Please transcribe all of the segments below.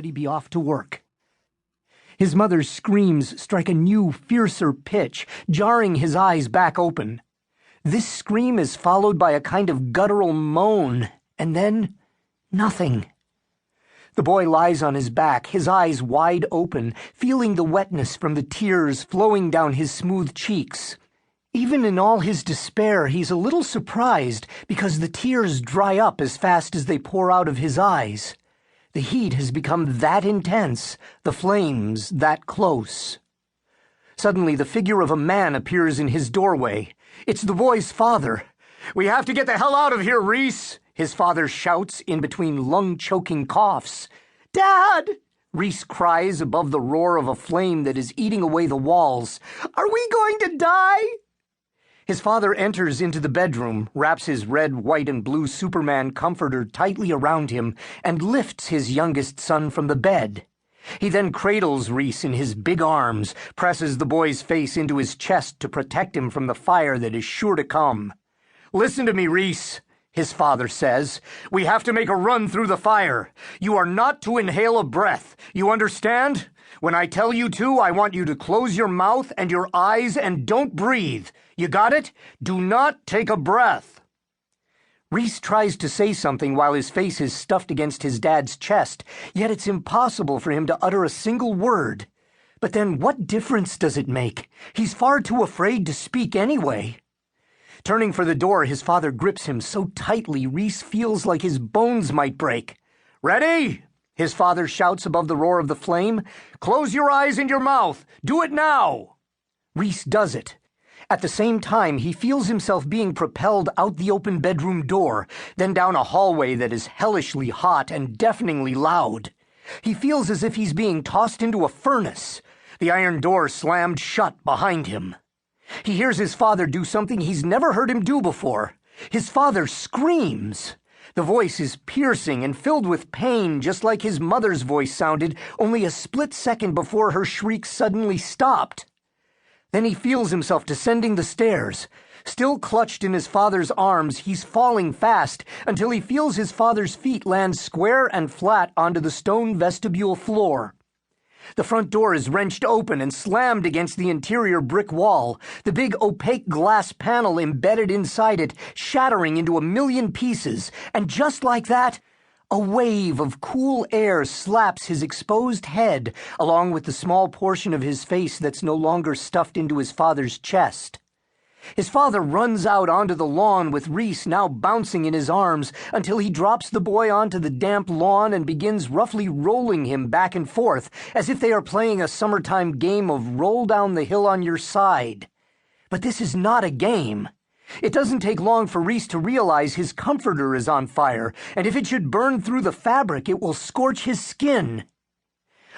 already be off to work. His mother's screams strike a new, fiercer pitch, jarring his eyes back open. This scream is followed by a kind of guttural moan, and then nothing. The boy lies on his back, his eyes wide open, feeling the wetness from the tears flowing down his smooth cheeks. Even in all his despair, he's a little surprised because the tears dry up as fast as they pour out of his eyes. The heat has become that intense, the flames that close. Suddenly, the figure of a man appears in his doorway. It's the boy's father. "We have to get the hell out of here, Reece!" his father shouts in between lung-choking coughs. "Dad!" Reece cries above the roar of a flame that is eating away the walls. "Are we going to die?" His father enters into the bedroom, wraps his red, white, and blue Superman comforter tightly around him, and lifts his youngest son from the bed. He then cradles Reece in his big arms, presses the boy's face into his chest to protect him from the fire that is sure to come. "Listen to me, Reece," his father says. "We have to make a run through the fire. You are not to inhale a breath. You understand? When I tell you to, I want you to close your mouth and your eyes and don't breathe. You got it? Do not take a breath." Reece tries to say something while his face is stuffed against his dad's chest, yet it's impossible for him to utter a single word. But then what difference does it make? He's far too afraid to speak anyway. Turning for the door, his father grips him so tightly Reece feels like his bones might break. "Ready?" his father shouts above the roar of the flame. "Close your eyes and your mouth. Do it now." Reece does it. At the same time, he feels himself being propelled out the open bedroom door, then down a hallway that is hellishly hot and deafeningly loud. He feels as if he's being tossed into a furnace. The iron door slammed shut behind him. He hears his father do something he's never heard him do before. His father screams. The voice is piercing and filled with pain, just like his mother's voice sounded only a split second before her shriek suddenly stopped. Then he feels himself descending the stairs. Still clutched in his father's arms, he's falling fast until he feels his father's feet land square and flat onto the stone vestibule floor. The front door is wrenched open and slammed against the interior brick wall, the big opaque glass panel embedded inside it shattering into a million pieces, and just like that, a wave of cool air slaps his exposed head, along with the small portion of his face that's no longer stuffed into his father's chest. His father runs out onto the lawn with Reece now bouncing in his arms until he drops the boy onto the damp lawn and begins roughly rolling him back and forth, as if they are playing a summertime game of roll down the hill on your side. But this is not a game. It doesn't take long for Reece to realize his comforter is on fire, and if it should burn through the fabric, it will scorch his skin.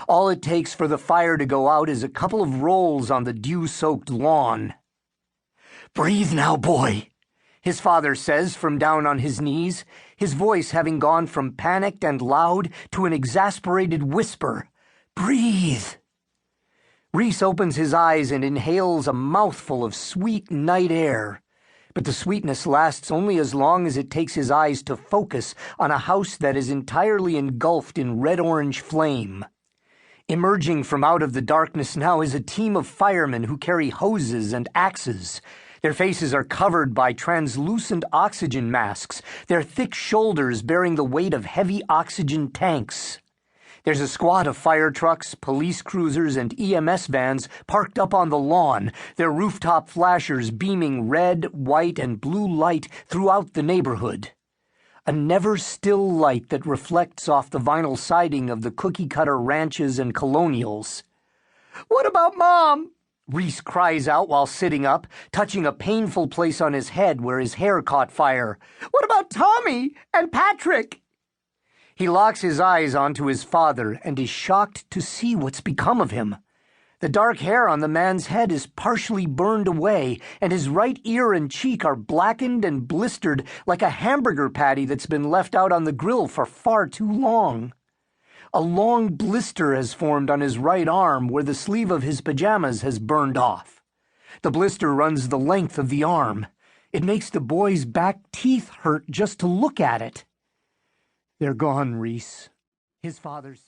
All it takes for the fire to go out is a couple of rolls on the dew-soaked lawn. "Breathe now, boy," his father says from down on his knees, his voice having gone from panicked and loud to an exasperated whisper. "Breathe." Reece opens his eyes and inhales a mouthful of sweet night air. But the sweetness lasts only as long as it takes his eyes to focus on a house that is entirely engulfed in red-orange flame. Emerging from out of the darkness now is a team of firemen who carry hoses and axes. Their faces are covered by translucent oxygen masks, their thick shoulders bearing the weight of heavy oxygen tanks. There's a squad of fire trucks, police cruisers, and EMS vans parked up on the lawn, their rooftop flashers beaming red, white, and blue light throughout the neighborhood. A never-still light that reflects off the vinyl siding of the cookie-cutter ranches and colonials. "What about Mom?" Reece cries out while sitting up, touching a painful place on his head where his hair caught fire. "What about Tommy and Patrick?" He locks his eyes onto his father and is shocked to see what's become of him. The dark hair on the man's head is partially burned away, and his right ear and cheek are blackened and blistered like a hamburger patty that's been left out on the grill for far too long. A long blister has formed on his right arm where the sleeve of his pajamas has burned off. The blister runs the length of the arm. It makes the boy's back teeth hurt just to look at it. "They're gone, Reece," his father said.